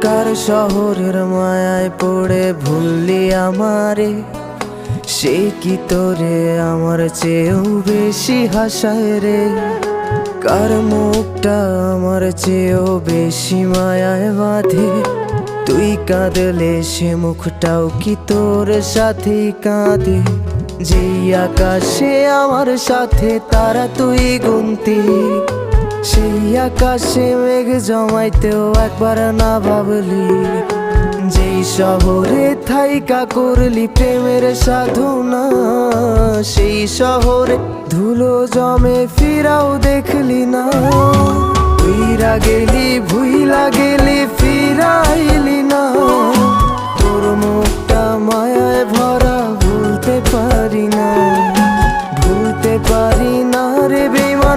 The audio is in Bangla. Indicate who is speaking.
Speaker 1: কার শহরের মায়ায় পড়ে ভুললি আমারে, সে কি তোরে আমার চেয়েও বেশি হাসায় রে। কার মুখটা আমার চেয়েও বেশি মায়ায় বাঁধে, তুই কাঁদলে সে মুখটাও কি তোর সাথেই কাঁদে। যেই আকাশে আমার সাথে তারা তুই গুনতি, সেই আকাশে মেঘ জমাইতেও একবার না ভাবলি। যেই শহরে থাইকা করলি প্রেমের সাধনা, সেই শহরে ধুলো জমে ফিরাও দেখলি না। উইরা গেলি ভুইলা গেলি ফিরাইলি না।